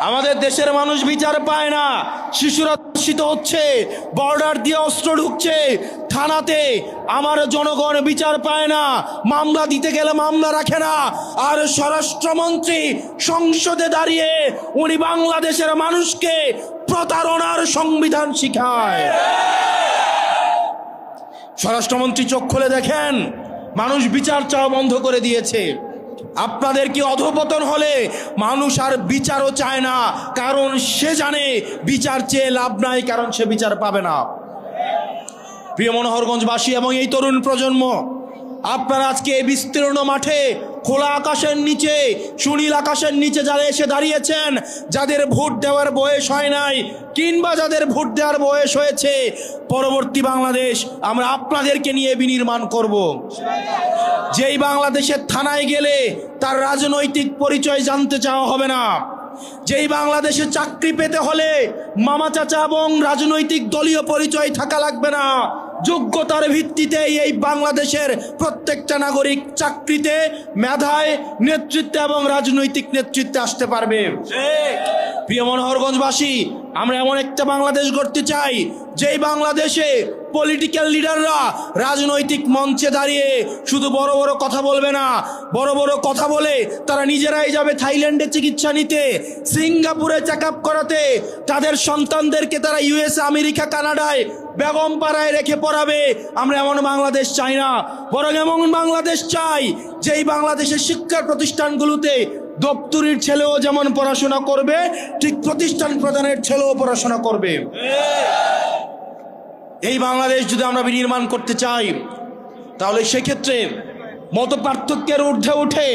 আমাদের দেশের মানুষ বিচার পায় না, শিশুরা ধর্ষিত হচ্ছে, বর্ডার দিয়ে অস্ত্র ঢুকছে থানাতে, আমার জনগণ বিচার পায় না, মামলা দিতে গেলে মামলা রাখে না। আর স্বরাষ্ট্রমন্ত্রী সংসদে দাঁড়িয়ে উনি বাংলাদেশের মানুষকে প্রতারণার সংবিধান শিখায়। স্বরাষ্ট্রমন্ত্রী চোখ খুলে দেখেন, মানুষ বিচার চাওয়া বন্ধ করে দিয়েছে। আপনাদের কি অধঃপতন হলে মানুষ আর বিচারও চায় না, কারণ সে জানে বিচার চেয়ে লাভ নাই, কারণ সে বিচার পাবে না। প্রিয় মনোহরগঞ্জবাসী এবং এই তরুণ প্রজন্ম, আপনারা আজকে এই বিস্তীর্ণ মাঠে খোলা আকাশের নিচে, সুনীল আকাশের নিচে যারা এসে দাঁড়িয়েছেন, যাদের ভোট দেওয়ার বয়স হয় নাই কিংবা যাদের ভোট দেওয়ার বয়স হয়েছে, পরবর্তী বাংলাদেশ আমরা আপনাদেরকে নিয়ে বিনির্মাণ করব। যেই বাংলাদেশের থানায় গেলে তার রাজনৈতিক পরিচয় জানতে চাওয়া হবে না, যেই বাংলাদেশে চাকরি পেতে হলে মামা চাচা এবং রাজনৈতিক দলীয় পরিচয় থাকা লাগবে না, যোগ্যতার ভিত্তিতে এই বাংলাদেশের প্রত্যেকটা নাগরিক চাকরিতে, মেধায়, নেতৃত্বে এবং রাজনৈতিক নেতৃত্বে আসতে পারবে। প্রিয় মনোহরগঞ্জবাসী, আমরা এমন একটা বাংলাদেশ গড়তে চাই যেই বাংলাদেশে পলিটিক্যাল লিডাররা রাজনৈতিক মঞ্চে দাঁড়িয়ে শুধু বড় বড় কথা বলবে না, বড় বড় কথা বলে তারা নিজেরাই যাবে থাইল্যান্ডে চিকিৎসা নিতে, সিঙ্গাপুরে চেক আপ করাতে, তাদের সন্তানদেরকে তারা ইউএসএ, আমেরিকা, কানাডায় বেগম পাড়ায় রেখে পড়াবে। আমরা এমন বাংলাদেশ চাই না, বরং এমন বাংলাদেশ চাই যেই বাংলাদেশের শিক্ষা প্রতিষ্ঠানগুলোতে দপ্তরির ছেলেও যেমন পড়াশোনা করবে, ঠিক প্রতিষ্ঠান প্রধানের ছেলেও পড়াশোনা করবে। এই বাংলাদেশ যদি আমরা বিনির্মাণ করতে চাই, তাহলে সেক্ষেত্রে মত পার্থক্যের ঊর্ধ্বে উঠে,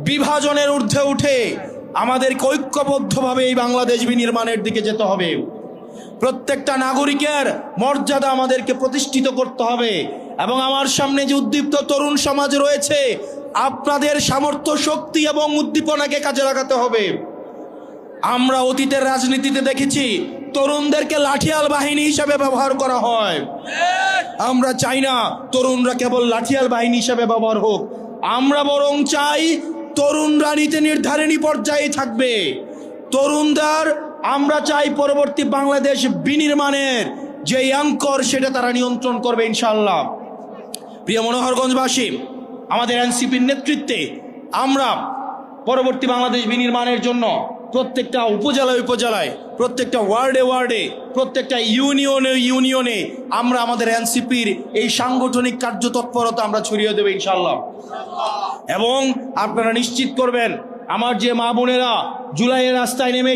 বিভাজনের ঊর্ধ্বে উঠে আমাদেরকে ঐক্যবদ্ধভাবে এই বাংলাদেশ বিনির্মাণের দিকে যেতে হবে। প্রত্যেকটা নাগরিকের মর্যাদা আমাদেরকে প্রতিষ্ঠিত করতে হবে। এবং আমার সামনে যে উদ্দীপ্ত তরুণ সমাজ রয়েছে, আপনাদের সামর্থ্য, শক্তি এবং উদ্দীপনাকে কাজে লাগাতে হবে। আমরা অতীতের রাজনীতিতে দেখেছি তরুণদেরকে লাঠিয়াল বাহিনী হিসাবে ব্যবহার করা হয়। আমরা চাই না তরুণরা কেবল লাঠিয়াল বাহিনী হিসাবে ব্যবহার হোক, আমরা বরং চাই তরুণরা নীতি নির্ধারণী পর্যায়ে থাকবে। তরুণদের আমরা চাই পরবর্তী বাংলাদেশ বিনির্মাণের যে অঙ্কর, সেটা তারা নিয়ন্ত্রণ করবে ইনশাআল্লাহ। প্রিয় মনোহরগঞ্জবাসী, আমাদের এনসিপির নেতৃত্বে আমরা পরবর্তী বাংলাদেশ বিনির্মাণের জন্য প্রত্যেকটা উপজেলায় উপজেলায়, প্রত্যেকটা ওয়ার্ডে ওয়ার্ডে, প্রত্যেকটা ইউনিয়নে ইউনিয়নে আমরা আমাদের এনসিপির এই সাংগঠনিক কার্যতৎপরতা আমরা ছড়িয়ে দেব ইনশাআল্লাহ। এবং আপনারা নিশ্চিত করবেন আমার যে মা বোনেরা জুলাইয়ের রাস্তায় নেমে